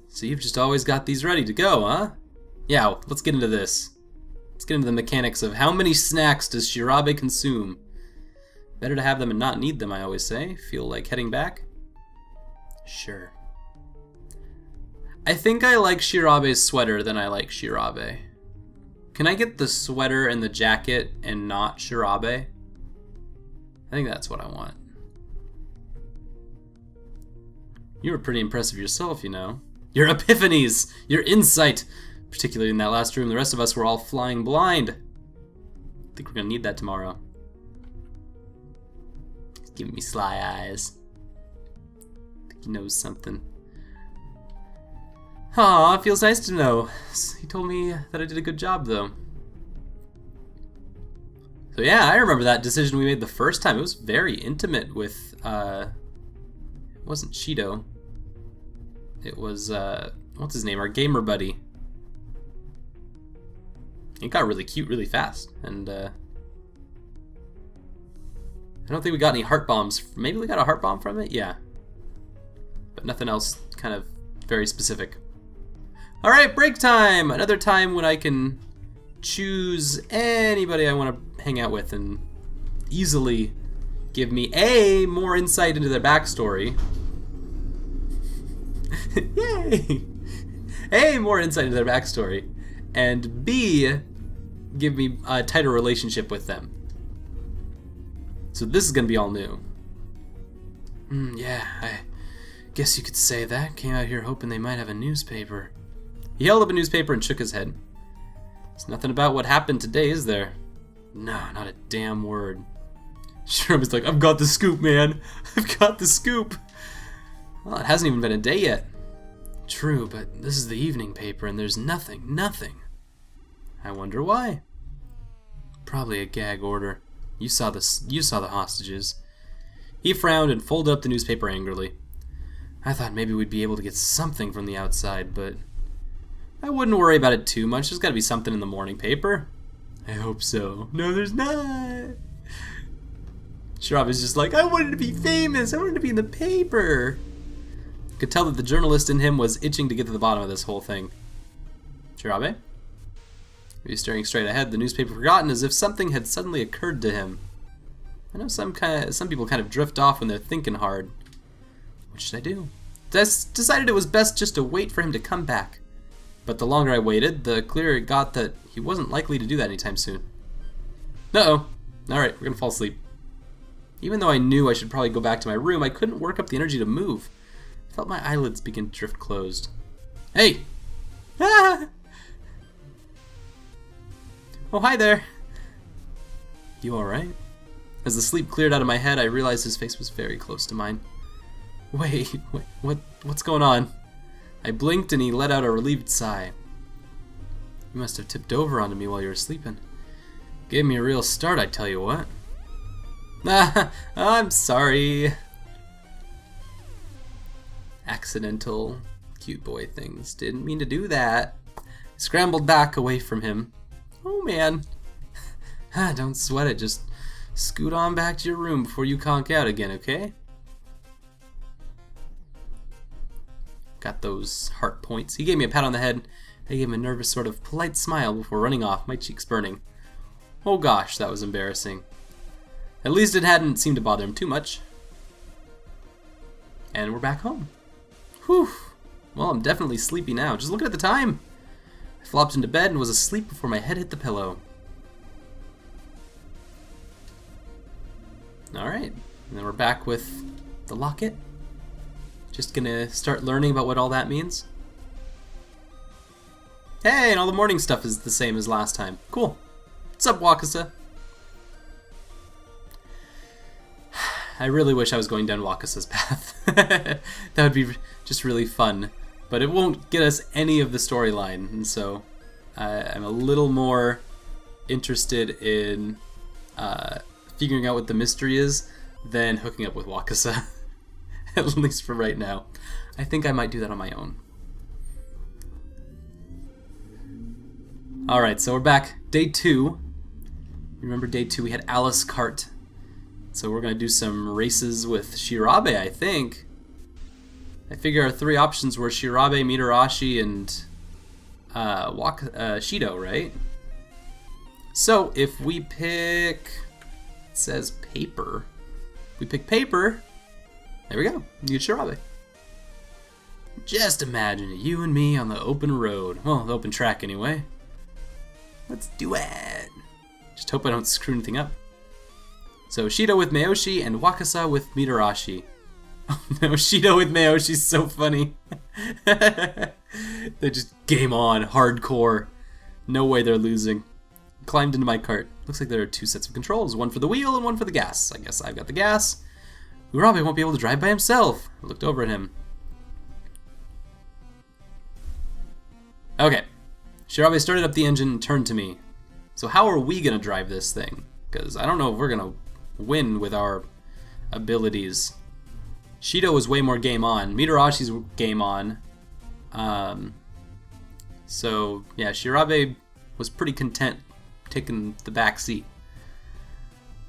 So you've just always got these ready to go, huh? Yeah, let's get into this. Let's get into the mechanics of how many snacks does Shirabe consume? Better to have them and not need them, I always say. Feel like heading back? Sure. I think I like Shirabe's sweater than I like Shirabe. Can I get the sweater and the jacket and not Shirabe? I think that's what I want. You were pretty impressive yourself, you know. Your epiphanies! Your insight! Particularly in that last room, the rest of us were all flying blind. I think we're gonna need that tomorrow. He's giving me sly eyes. I think he knows something. Aw, it feels nice to know. He told me that I did a good job, though. So yeah, I remember that decision we made the first time. It was very intimate with, it wasn't Shido. It was, what's his name? Our gamer buddy. It got really cute really fast, and, I don't think we got any heart bombs. Maybe we got a heart bomb from it? Yeah. But nothing else kind of very specific. Alright, break time! Another time when I can choose anybody I want to hang out with and easily give me A, more insight into their backstory. Yay! A, more insight into their backstory. And B, give me a tighter relationship with them. So this is gonna be all new. Yeah, I guess you could say that. Came out here hoping they might have a newspaper. He held up a newspaper and shook his head. There's nothing about what happened today, is there? No, not a damn word. Shirabe's like, I've got the scoop, man. I've got the scoop. Well, it hasn't even been a day yet. True, but this is the evening paper and there's nothing. I wonder why. Probably a gag order. You saw the hostages. He frowned and folded up the newspaper angrily. I thought maybe we'd be able to get something from the outside, but I wouldn't worry about it too much. There's got to be something in the morning paper. I hope so. No, there's not. Shirabe's just like, I wanted to be famous. I wanted to be in the paper. Could tell that the journalist in him was itching to get to the bottom of this whole thing. Shirabe? He was staring straight ahead, the newspaper forgotten, as if something had suddenly occurred to him. I know some people kind of drift off when they're thinking hard. What should I do? Decided it was best just to wait for him to come back. But the longer I waited, the clearer it got that he wasn't likely to do that anytime soon. Uh-oh. Alright, we're gonna fall asleep. Even though I knew I should probably go back to my room, I couldn't work up the energy to move. I felt my eyelids begin to drift closed. Hey! Ah! Oh, hi there! You alright? As the sleep cleared out of my head, I realized his face was very close to mine. Wait, what's going on? I blinked and he let out a relieved sigh. You must have tipped over onto me while you were sleeping. Gave me a real start, I tell you what. I'm sorry. Accidental cute boy things. Didn't mean to do that. I scrambled back away from him. Oh man. Don't sweat it. Just scoot on back to your room before you conk out again, okay? Got those heart points. He gave me a pat on the head. I gave him a nervous sort of polite smile before running off, my cheeks burning. Oh gosh, that was embarrassing. At least it hadn't seemed to bother him too much. And we're back home. Whew. Well, I'm definitely sleepy now. Just looking at the time. I flopped into bed and was asleep before my head hit the pillow. Alright, and then we're back with the locket. Just gonna start learning about what all that means. Hey, and all the morning stuff is the same as last time. Cool. What's up, Wakasa? I really wish I was going down Wakasa's path. That would be just really fun. But it won't get us any of the storyline, and so I'm a little more interested in figuring out what the mystery is than hooking up with Wakasa. At least for right now. I think I might do that on my own. Alright, so we're back. Day 2. Remember day 2 we had Alice Cart. So we're going to do some races with Shirabe, I think. I figure our three options were Shirabe, Mitarashi, and Shido, right? So if we pick, it says paper. We pick paper. There we go. You get Shirabe. Just imagine it, you and me on the open road. Well, the open track anyway. Let's do it. Just hope I don't screw anything up. So Shido with Mayoshi and Wakasa with Mitarashi. Oh no, Shido with Mayoshi's so funny. They just game on, hardcore. No way they're losing. Climbed into my cart. Looks like there are two sets of controls, one for the wheel and one for the gas. I guess I've got the gas. Urabe won't be able to drive by himself. I looked over at him. Okay. Shirabe started up the engine and turned to me. So how are we gonna drive this thing? Because I don't know if we're gonna win with our abilities. Shido was way more game on. Mitarashi's game on. So yeah, Shirabe was pretty content taking the back seat.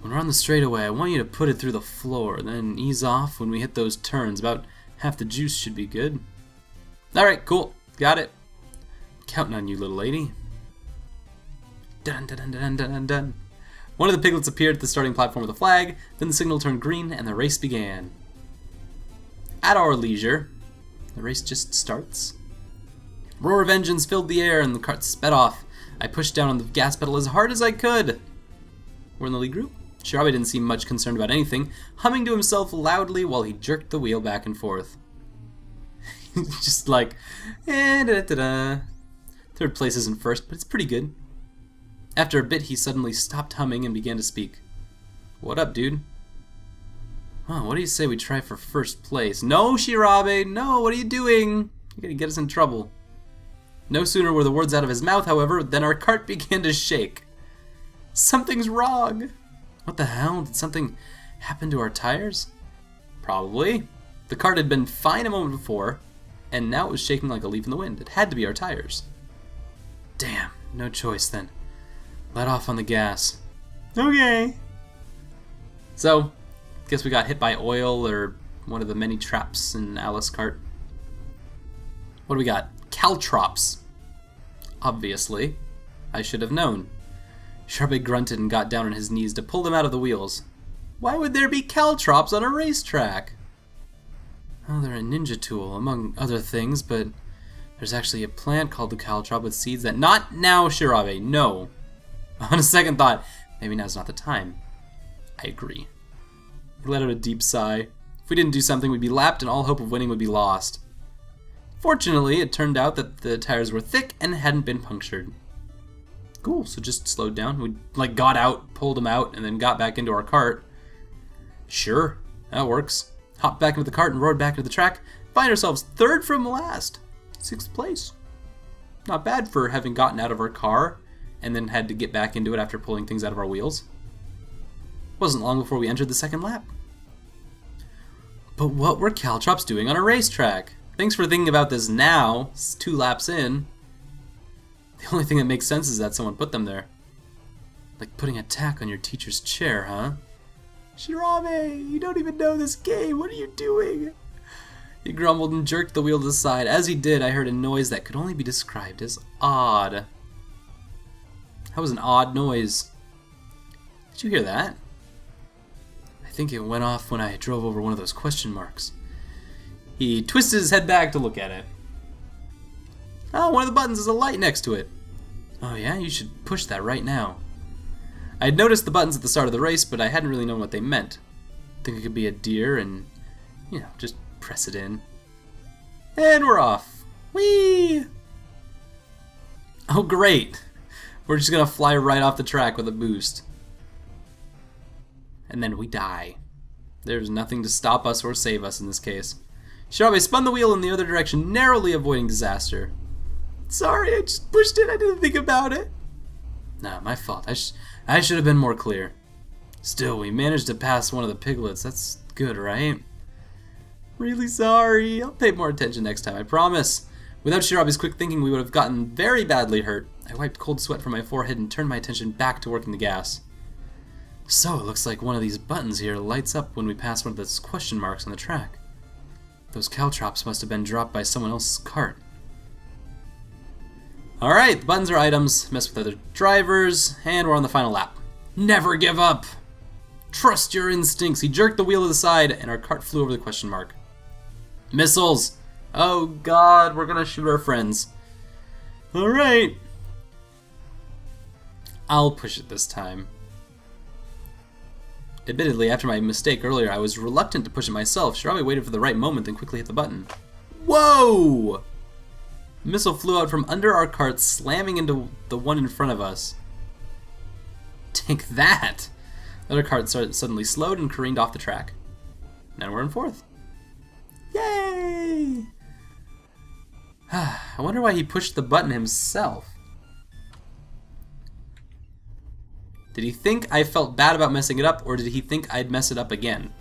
When we're on the straightaway, I want you to put it through the floor, then ease off when we hit those turns. About half the juice should be good. Alright, cool. Got it. Counting on you, little lady. Dun dun dun dun dun dun. One of the piglets appeared at the starting platform with a flag, then the signal turned green and the race began. At our leisure, the race just starts. Roar of engines filled the air and the cart sped off. I pushed down on the gas pedal as hard as I could. We're in the lead group. Shirabe didn't seem much concerned about anything, humming to himself loudly while he jerked the wheel back and forth. Just like, da-da-da-da. Third place isn't first, but it's pretty good. After a bit, he suddenly stopped humming and began to speak. What up, dude? Oh, what do you say we try for first place? No, Shirabe, no, what are you doing? You're gonna get us in trouble. No sooner were the words out of his mouth, however, than our cart began to shake. Something's wrong. What the hell? Did something happen to our tires? Probably. The cart had been fine a moment before, and now it was shaking like a leaf in the wind. It had to be our tires. Damn, no choice then. Let off on the gas. Okay. So, guess we got hit by oil or one of the many traps in Alice's cart. What do we got? Caltrops. Obviously. I should have known. Shirabe grunted and got down on his knees to pull them out of the wheels. Why would there be caltrops on a racetrack? Well, they're a ninja tool, among other things, but there's actually a plant called the caltrop with seeds that... Not now, Shirabe, no. On a second thought, maybe now's not the time. I agree. He let out a deep sigh. If we didn't do something, we'd be lapped and all hope of winning would be lost. Fortunately, it turned out that the tires were thick and hadn't been punctured. Cool, so just slowed down. We got out, pulled them out, and then got back into our cart. Sure, that works. Hopped back into the cart and roared back into the track. Find ourselves third from last. 6th place. Not bad for having gotten out of our car and then had to get back into it after pulling things out of our wheels. Wasn't long before we entered the second lap. But what were caltrops doing on a racetrack? Thanks for thinking about this now. It's 2 laps in. The only thing that makes sense is that someone put them there. Like putting a tack on your teacher's chair, huh? Shirabe, you don't even know this game. What are you doing? He grumbled and jerked the wheel to the side. As he did, I heard a noise that could only be described as odd. That was an odd noise. Did you hear that? I think it went off when I drove over one of those question marks. He twisted his head back to look at it. Oh, one of the buttons is a light next to it. Oh yeah, you should push that right now. I had noticed the buttons at the start of the race, but I hadn't really known what they meant. I think it could be a deer and, just press it in. And we're off. Whee! Oh great! We're just gonna fly right off the track with a boost. And then we die. There's nothing to stop us or save us in this case. Shirabe spun the wheel in the other direction, narrowly avoiding disaster. Sorry, I just pushed it. I didn't think about it. Nah, my fault. I should have been more clear. Still, we managed to pass one of the piglets. That's good, right? Really sorry. I'll pay more attention next time, I promise. Without Shirabe's quick thinking, we would have gotten very badly hurt. I wiped cold sweat from my forehead and turned my attention back to working the gas. So, it looks like one of these buttons here lights up when we pass one of those question marks on the track. Those caltrops must have been dropped by someone else's cart. Alright, the buttons are items, mess with other drivers, and we're on the final lap. Never give up! Trust your instincts. He jerked the wheel to the side, and our cart flew over the question mark. Missiles! Oh god, we're gonna shoot our friends. Alright. I'll push it this time. Admittedly, after my mistake earlier, I was reluctant to push it myself. Shirabe waited for the right moment, then quickly hit the button. Whoa! The missile flew out from under our cart, slamming into the one in front of us. Take that! The other cart suddenly slowed and careened off the track. Now we're in fourth. Yay! I wonder why he pushed the button himself. Did he think I felt bad about messing it up, or did he think I'd mess it up again?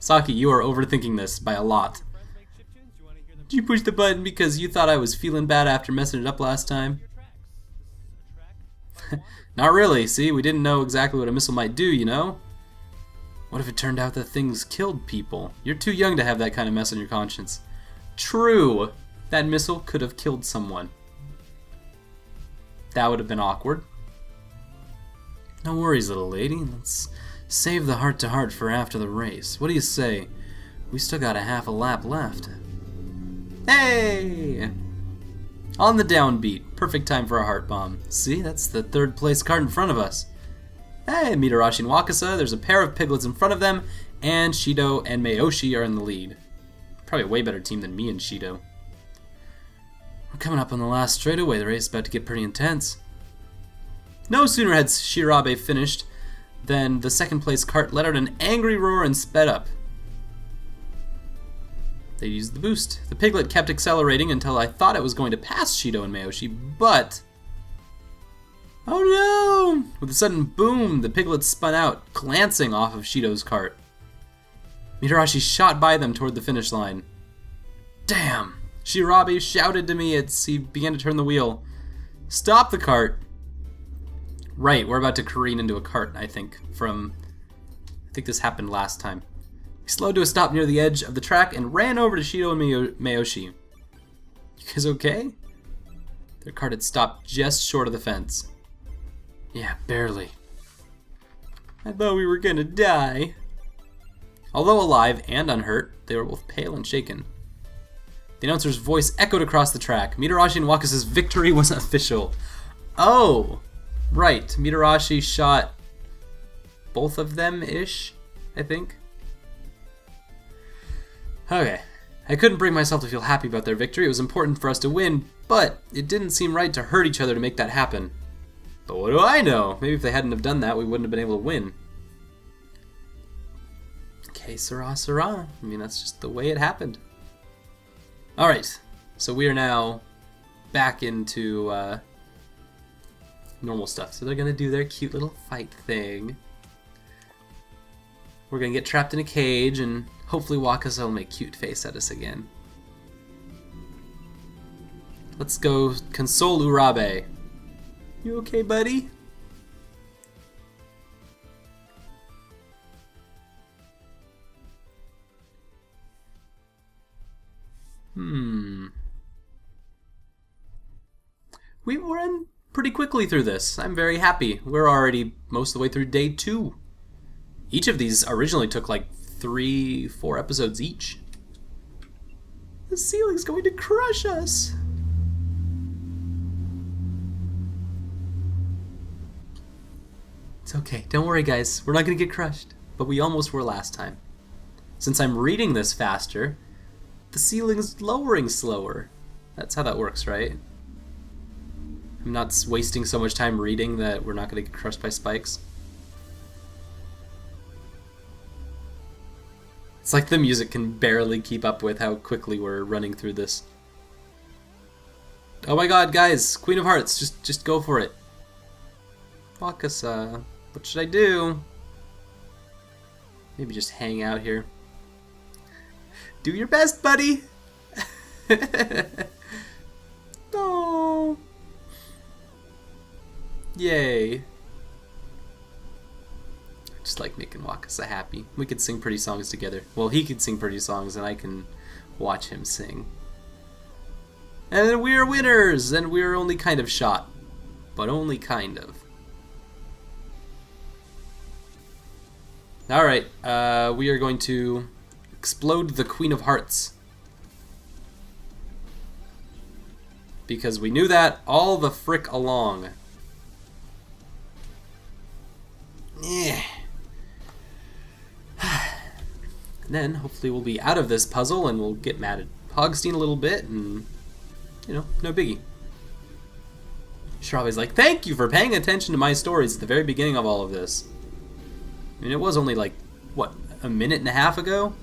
Saki, you are overthinking this by a lot. Did you push the button because you thought I was feeling bad after messing it up last time? Not really, see? We didn't know exactly what a missile might do, you know? What if it turned out that things killed people? You're too young to have that kind of mess on your conscience. True! That missile could have killed someone. That would have been awkward. No worries, little lady. Let's save the heart-to-heart for after the race. What do you say? We still got a half a lap left. Hey! On the downbeat. Perfect time for a heart bomb. See, that's the third place cart in front of us. Hey, Mitarashi and Wakasa, there's a pair of piglets in front of them, and Shido and Mayoshi are in the lead. Probably a way better team than me and Shido. We're coming up on the last straightaway. The race is about to get pretty intense. No sooner had Shirabe finished than the second place cart let out an angry roar and sped up. They used the boost. The piglet kept accelerating until I thought it was going to pass Shido and Mayoshi, but... oh no! With a sudden boom, the piglet spun out, glancing off of Shido's cart. Mitarashi shot by them toward the finish line. Damn! Shirabe shouted to me as he began to turn the wheel. Stop the cart! Right, we're about to careen into a cart, I think, I think this happened last time. He slowed to a stop near the edge of the track and ran over to Shido and Mayoshi. You guys okay? Their cart had stopped just short of the fence. Yeah, barely. I thought we were gonna die. Although alive and unhurt, they were both pale and shaken. The announcer's voice echoed across the track. Mitarashi and Wakasa's victory was official. Oh! Right, Mitarashi shot both of them-ish, I think. Okay, I couldn't bring myself to feel happy about their victory. It was important for us to win, but it didn't seem right to hurt each other to make that happen. But what do I know? Maybe if they hadn't have done that, we wouldn't have been able to win. Okay, Sera. I mean, that's just the way it happened. Alright, so we are now back into normal stuff. So they're gonna do their cute little fight thing. We're gonna get trapped in a cage, and hopefully Wakasa will make cute face at us again. Let's go console Urabe. You okay, buddy? We ran pretty quickly through this. I'm very happy. We're already most of the way through day 2. Each of these originally took like 3-4 episodes each. The ceiling's going to crush us. It's okay. Don't worry, guys. We're not going to get crushed. But we almost were last time. Since I'm reading this faster, the ceiling's lowering slower. That's how that works, right? I'm not wasting so much time reading that we're not going to get crushed by spikes. It's like the music can barely keep up with how quickly we're running through this. Oh my god, guys! Queen of Hearts, just go for it. Wakasa, what should I do? Maybe just hang out here. Do your best, buddy! No! Yay. just like making Wakasa happy. We could sing pretty songs together. Well, he could sing pretty songs, and I can watch him sing. And then we are winners, and we are only kind of shot. But only kind of. Alright, we are going to explode the Queen of Hearts. Because we knew that all the frick along. Yeah. And then, hopefully we'll be out of this puzzle and we'll get mad at Hogstein a little bit and, you know, no biggie. Shirabe's like, thank you for paying attention to my stories at the very beginning of all of this. I mean, it was only like, what, a minute and a half ago?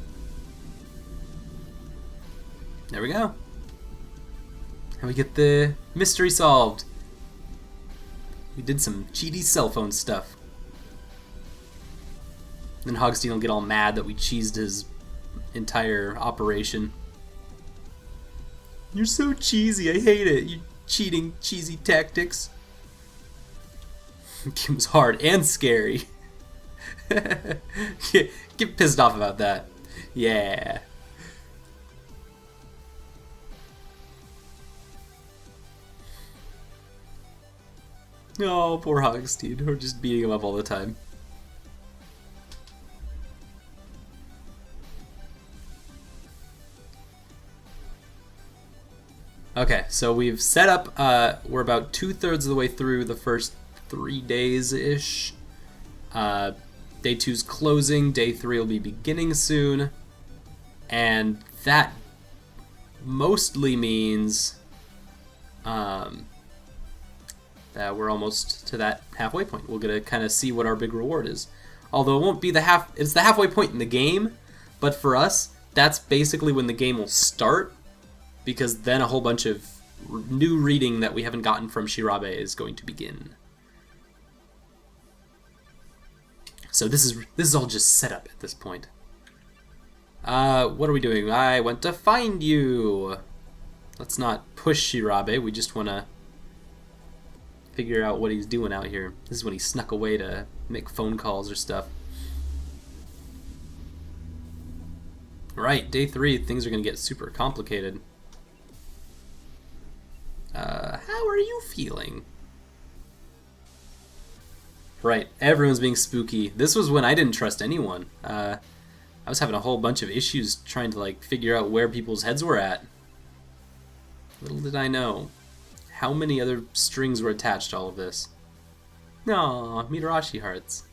There we go. And we get the mystery solved. We did some cheaty cell phone stuff. Then Hogstein will get all mad that we cheesed his entire operation. You're so cheesy, I hate it. You cheating, cheesy tactics. Kim's hard and scary. Get pissed off about that. Yeah. Oh, poor Hogstein. We're just beating him up all the time. Okay, so we've set up, we're about 2/3 of the way through the first 3 days-ish. Day 2's closing, day 3 will be beginning soon, and that mostly means that we're almost to that halfway point. We're gonna kind of see what our big reward is. Although it won't be it's the halfway point in the game, but for us, that's basically when the game will start, because then a whole bunch of new reading that we haven't gotten from Shirabe is going to begin. So this is all just set up at this point. What are we doing? I went to find you. Let's not push Shirabe. We just want to figure out what he's doing out here. This is when he snuck away to make phone calls or stuff. Right, day 3, things are going to get super complicated. How are you feeling? Right, everyone's being spooky. This was when I didn't trust anyone. I was having a whole bunch of issues trying to like figure out where people's heads were at. Little did I know how many other strings were attached to all of this. Aww, Mitarashi hearts.